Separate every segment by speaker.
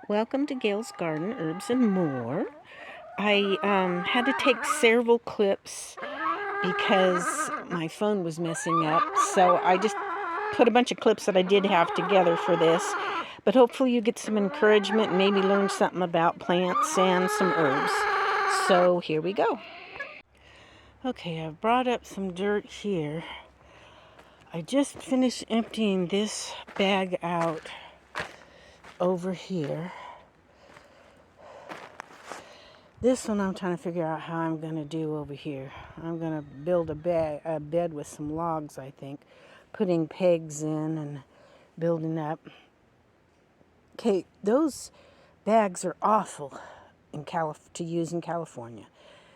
Speaker 1: Welcome to Gail's Garden, Herbs and More. I had to take several clips because my phone was messing up, so I just put a bunch of clips that I did have together for this. But hopefully you get some encouragement and maybe learn something about plants and some herbs. So here we go. Okay, I've brought up some dirt here. I just finished emptying this bag out over here. This one I'm trying to figure out how I'm going to do over here. I'm going to build a bed with some logs, I think. Putting pegs in and building up. Okay, those bags are awful to use in California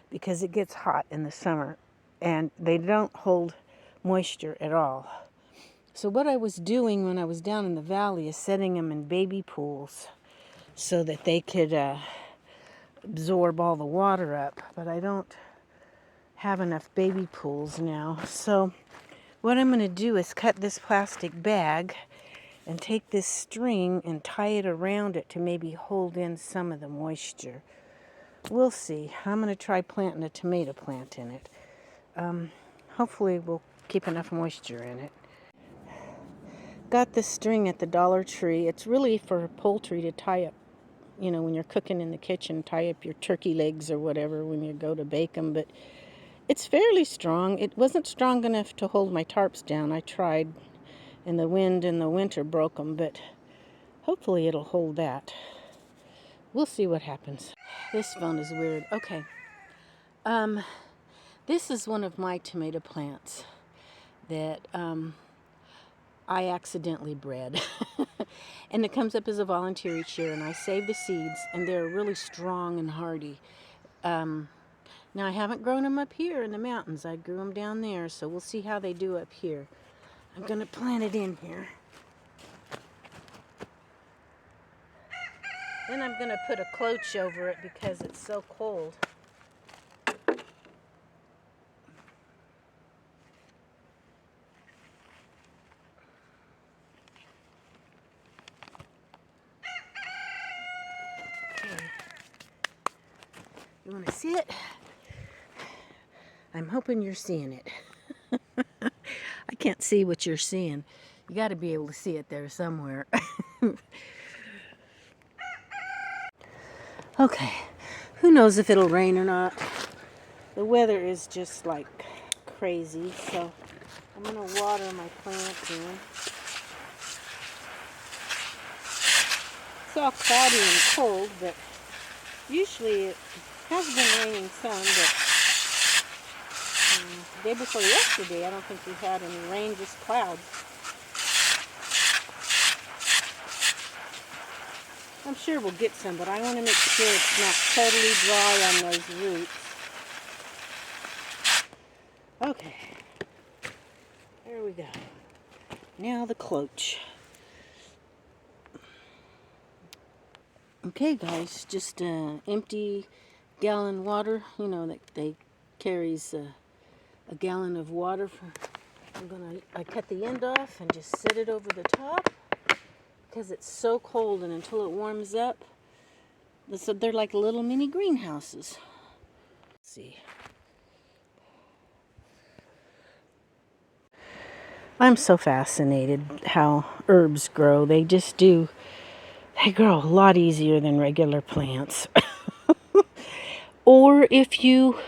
Speaker 1: because it gets hot in the summer and they don't hold moisture at all. So what I was doing when I was down in the valley is setting them in baby pools so that they could absorb all the water up, but I don't have enough baby pools now. So what I'm going to do is cut this plastic bag and take this string and tie it around it to maybe hold in some of the moisture. We'll see. I'm going to try planting a tomato plant in it. Hopefully we'll keep enough moisture in it. Got this string at the Dollar Tree. It's really for poultry to tie up, when you're cooking in the kitchen, tie up your turkey legs or whatever when you go to bake them. But it's fairly strong. It wasn't strong enough to hold my tarps down. I tried, and the wind in the winter broke them, but hopefully it'll hold that. We'll see what happens. This phone is weird. Okay. This is one of my tomato plants that I accidentally bred. And it comes up as a volunteer each year, and I save the seeds, and they're really strong and hardy. Now, I haven't grown them up here in the mountains. I grew them down there, so we'll see how they do up here. I'm going to plant it in here. Then I'm going to put a cloche over it because it's so cold. Okay. You want to see it? I'm hoping you're seeing it. I can't see what you're seeing. You got to be able to see it there somewhere. Okay, who knows if it'll rain or not. The weather is just like crazy, so I'm going to water my plants in. It's all cloudy and cold, but usually it has been raining some, but the day before yesterday I don't think we had any rain, just clouds. I'm sure we'll get some, but I want to make sure it's not totally dry on those roots. Okay, there we go. Now the cloche. Okay, guys, just empty gallon water. That they carries a gallon of water. I cut the end off and just set it over the top because it's so cold, and until it warms up, they're like little mini greenhouses. Let's see. I'm so fascinated how herbs grow. They just do. They grow a lot easier than regular plants. Or if you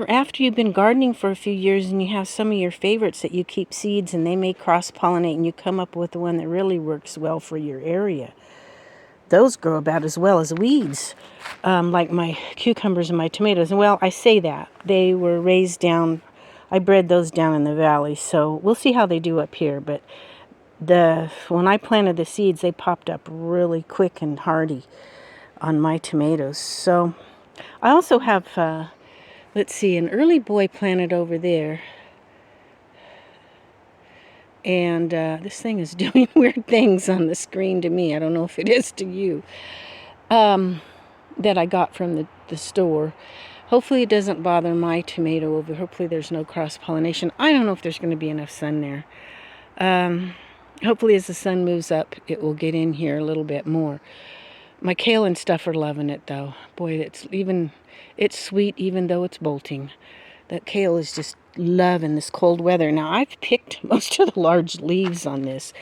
Speaker 1: after you've been gardening for a few years and you have some of your favorites that you keep seeds and they may cross-pollinate and you come up with the one that really works well for your area. Those grow about as well as weeds, like my cucumbers and my tomatoes. And well, I say that. They were raised down, I bred those down in the valley, so we'll see how they do up here. But when I planted the seeds, they popped up really quick and hardy on my tomatoes. So I also have, let's see, an early boy planted over there. And this thing is doing weird things on the screen to me. I don't know if it is to you. That I got from the store. Hopefully it doesn't bother my tomato over. Hopefully there's no cross-pollination. I don't know if there's going to be enough sun there. Hopefully as the sun moves up, it will get in here a little bit more. My kale and stuff are loving it though. Boy, it's sweet even though it's bolting. That kale is just loving this cold weather. Now, I've picked most of the large leaves on this,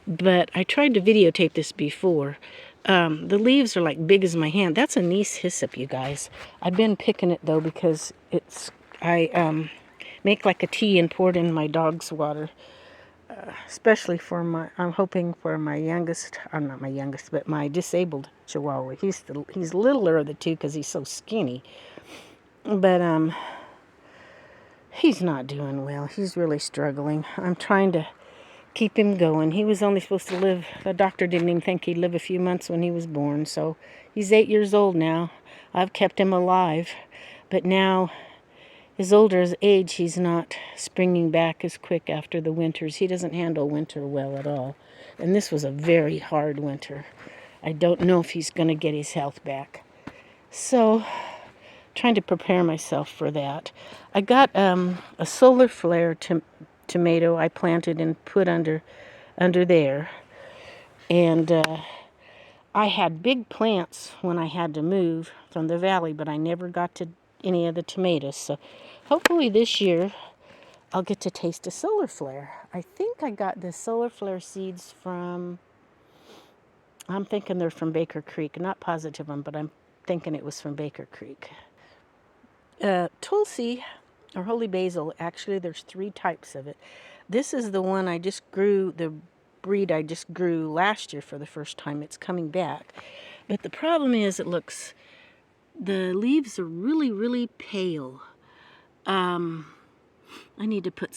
Speaker 1: but I tried to videotape this before. The leaves are like big as my hand. That's anise hyssop, you guys. I've been picking it though because I make like a tea and pour it in my dog's water. Especially for I'm hoping for my youngest, I'm not my youngest, but my disabled Chihuahua. He's littler of the two because he's so skinny. But he's not doing well. He's really struggling. I'm trying to keep him going. He was only supposed to live, the doctor didn't even think he'd live a few months when he was born. So he's 8 years old now. I've kept him alive. But now, as older as age, he's not springing back as quick after the winters. He doesn't handle winter well at all. And this was a very hard winter. I don't know if he's going to get his health back. So, trying to prepare myself for that. I got a solar flare tomato I planted and put under there. And I had big plants when I had to move from the valley, but I never got to any of the tomatoes. So hopefully this year I'll get to taste a solar flare. I think I got the solar flare seeds from, I'm thinking they're from Baker Creek. Not positive on, but I'm thinking it was from Baker Creek. Tulsi, or holy basil, actually there's 3 types of it. This is the one I just grew, the breed I just grew last year for the first time. It's coming back. But the problem is the leaves are really, really pale. I need to put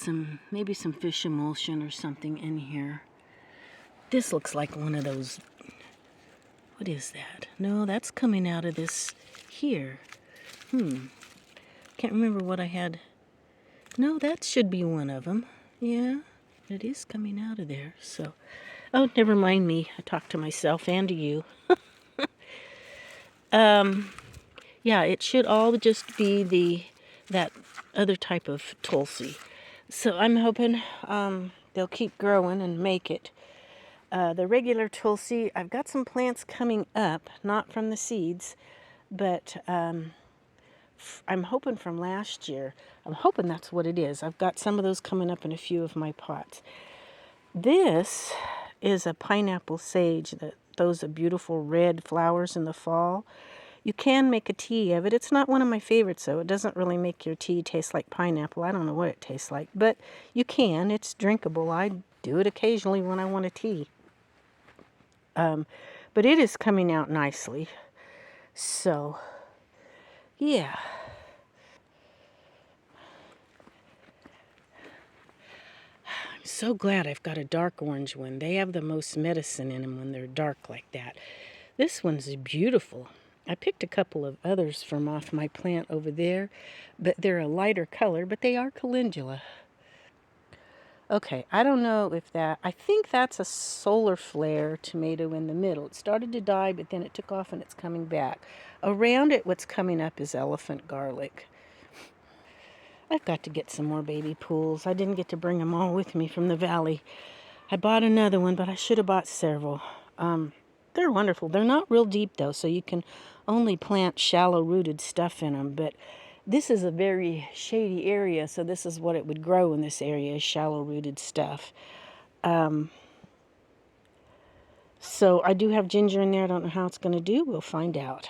Speaker 1: maybe some fish emulsion or something in here. This looks like one of those, what is that? No, that's coming out of this here. Can't remember what I had. No, that should be one of them. Yeah, it is coming out of there. So, oh, never mind me. I talk to myself and to you. Yeah, it should all just be that other type of Tulsi. So I'm hoping they'll keep growing and make it. The regular Tulsi, I've got some plants coming up, not from the seeds, but I'm hoping from last year. I'm hoping that's what it is. I've got some of those coming up in a few of my pots. This is a pineapple sage that throws a beautiful red flowers in the fall. You can make a tea of it. It's not one of my favorites, though. It doesn't really make your tea taste like pineapple. I don't know what it tastes like, but you can. It's drinkable. I do it occasionally when I want a tea. But it is coming out nicely. So, yeah. I'm so glad I've got a dark orange one. They have the most medicine in them when they're dark like that. This one's beautiful. I picked a couple of others from off my plant over there, but they're a lighter color, but they are calendula. Okay, I don't know if I think that's a solar flare tomato in the middle. It started to die, but then it took off and it's coming back. Around it, what's coming up is elephant garlic. I've got to get some more baby pools. I didn't get to bring them all with me from the valley. I bought another one, but I should have bought several. They're wonderful. They're not real deep, though, so you can only plant shallow-rooted stuff in them. But this is a very shady area, so this is what it would grow in this area, is shallow-rooted stuff. So I do have ginger in there. I don't know how it's going to do. We'll find out.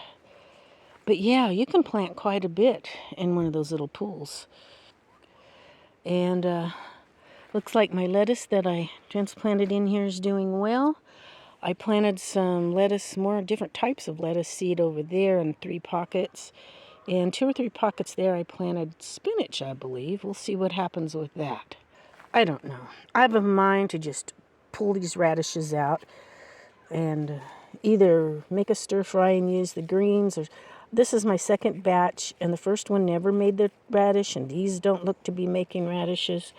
Speaker 1: But yeah, you can plant quite a bit in one of those little pools. And looks like my lettuce that I transplanted in here is doing well. I planted some lettuce, more different types of lettuce seed over there in 3 pockets. And 2 or 3 pockets there I planted spinach, I believe. We'll see what happens with that. I don't know. I have a mind to just pull these radishes out and either make a stir fry and use the greens, or this is my second batch, and the first one never made the radish, and these don't look to be making radishes.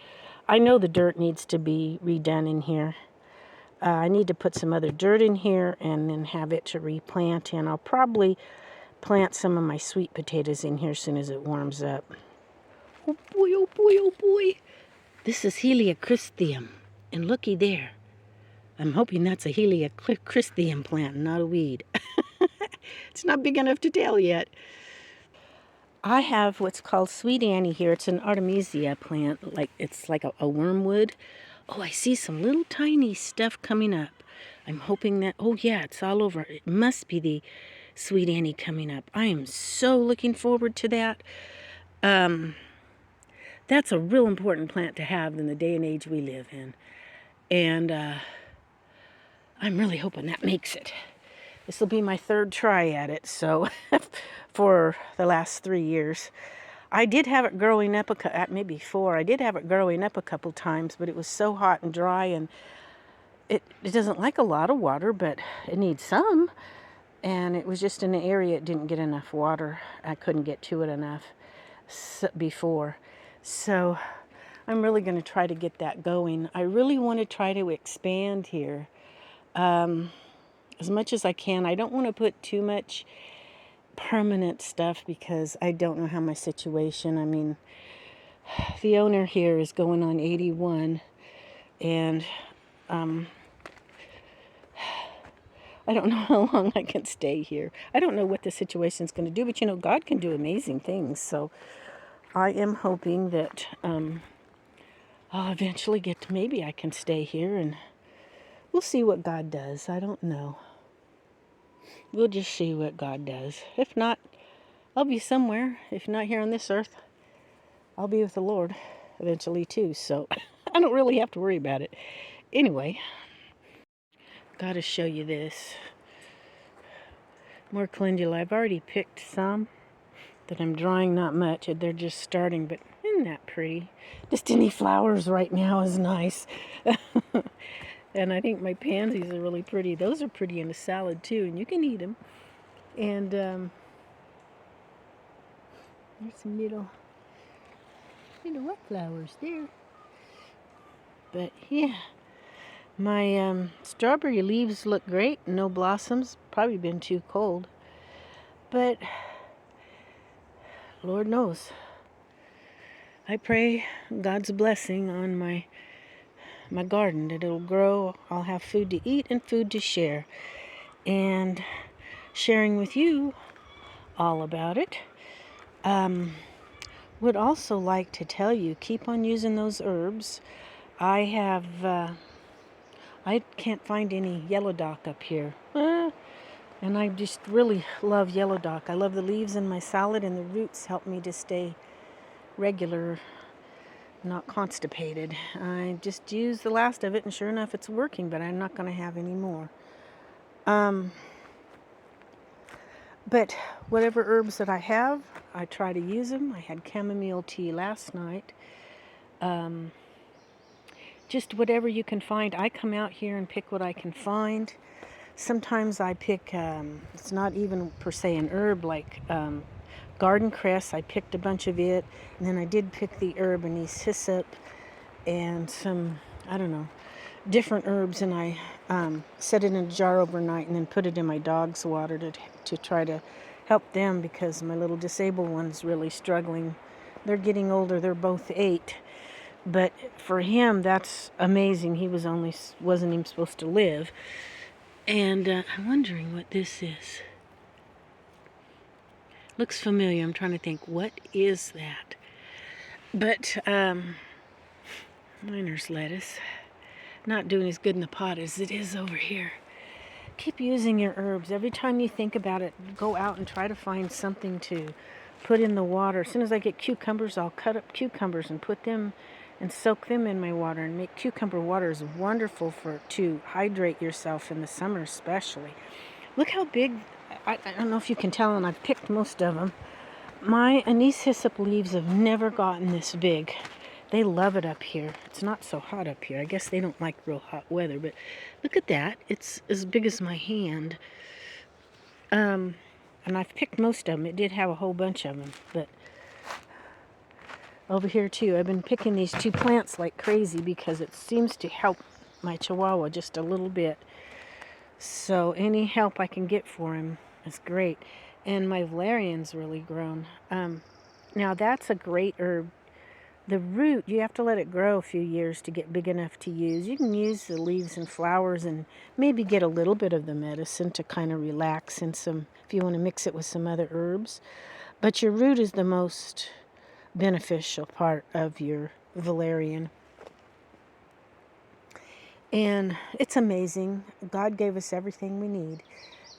Speaker 1: I know the dirt needs to be redone in here. I need to put some other dirt in here and then have it to replant in. I'll probably plant some of my sweet potatoes in here as soon as it warms up. Oh boy, oh boy, oh boy. This is Helichrysum. And looky there. I'm hoping that's a Heliochrysanthium plant, not a weed. It's not big enough to tell yet. I have what's called Sweet Annie here. It's an Artemisia plant. It's like a wormwood. Oh, I see some little tiny stuff coming up. I'm hoping that, oh yeah, it's all over. It must be the Sweet Annie coming up. I am so looking forward to that. That's a real important plant to have in the day and age we live in. And I'm really hoping that makes it. This will be my third try at it, so for the last 3 years. I did have it growing up, maybe 4. I did have it growing up a couple times, but it was so hot and dry, and it doesn't like a lot of water, but it needs some. And it was just in an area it didn't get enough water. I couldn't get to it enough before. So I'm really going to try to get that going. I really want to try to expand here as much as I can. I don't want to put too much permanent stuff because I don't know how my situation, I mean, the owner here is going on 81, and I don't know how long I can stay here. I don't know what the situation's going to do, but you know, God can do amazing things. So I am hoping that I'll eventually get to, maybe I can stay here, and we'll see what God does. I don't know. We'll just see what God does. If not, I'll be somewhere. If not here on this earth, I'll be with the Lord eventually too. So I don't really have to worry about it. Anyway, gotta show you this. More calendula. I've already picked some that I'm drawing, not much. They're just starting, but isn't that pretty? Just any flowers right now is nice. And I think my pansies are really pretty. Those are pretty in a salad too, and you can eat them. And there's some little wet flowers there. But yeah, my strawberry leaves look great. No blossoms. Probably been too cold. But Lord knows. I pray God's blessing on my garden, that it'll grow. I'll have food to eat and food to share. And sharing with you all about it. Would also like to tell you, keep on using those herbs. I can't find any yellow dock up here. And I just really love yellow dock. I love the leaves in my salad, and the roots help me to stay regular, not constipated. I just used the last of it, and sure enough, it's working, but I'm not going to have any more. But whatever herbs that I have, I try to use them. I had chamomile tea last night. Just whatever you can find. I come out here and pick what I can find. Sometimes I pick, it's not even per se an herb, like garden cress. I picked a bunch of it, and then I did pick the herb anise hyssop and some, I don't know, different herbs, and I set it in a jar overnight and then put it in my dog's water to try to help them, because my little disabled one's really struggling. They're getting older. They're both 8. But for him, that's amazing. He wasn't even supposed to live. And I'm wondering what this is. Looks familiar. I'm trying to think, what is that? But miner's lettuce. Not doing as good in the pot as it is over here. Keep using your herbs. Every time you think about it, go out and try to find something to put in the water. As soon as I get cucumbers, I'll cut up cucumbers and put them and soak them in my water, and make cucumber water is wonderful to hydrate yourself in the summer especially. Look how big, I don't know if you can tell, and I've picked most of them. My anise hyssop leaves have never gotten this big. They love it up here. It's not so hot up here. I guess they don't like real hot weather, but look at that. It's as big as my hand. And I've picked most of them. It did have a whole bunch of them, but over here too, I've been picking these 2 plants like crazy because it seems to help my Chihuahua just a little bit. So any help I can get for him is great. And my valerian's really grown. Now that's a great herb The root, you have to let it grow a few years to get big enough to use. You can use the leaves and flowers and maybe get a little bit of the medicine to kind of relax and some, if you want to mix it with some other herbs. But your root is the most beneficial part of your valerian. And it's amazing. God gave us everything we need.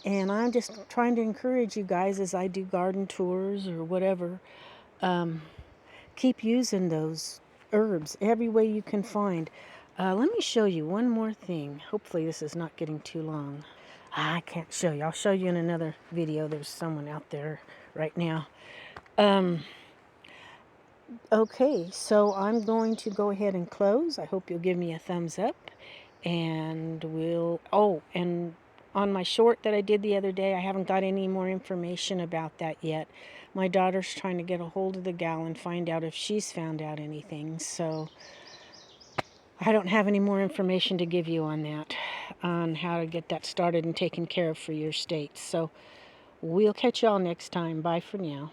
Speaker 1: And I'm just trying to encourage you guys as I do garden tours or whatever. Keep using those herbs every way you can find. Let me show you one more thing. Hopefully this is not getting too long. I can't show you. I'll show you in another video. There's someone out there right now. Okay, so I'm going to go ahead and close. I hope you'll give me a thumbs up. And and on my short that I did the other day, I haven't got any more information about that yet. My daughter's trying to get a hold of the gal and find out if she's found out anything. So I don't have any more information to give you on that, on how to get that started and taken care of for your state. So we'll catch y'all next time. Bye for now.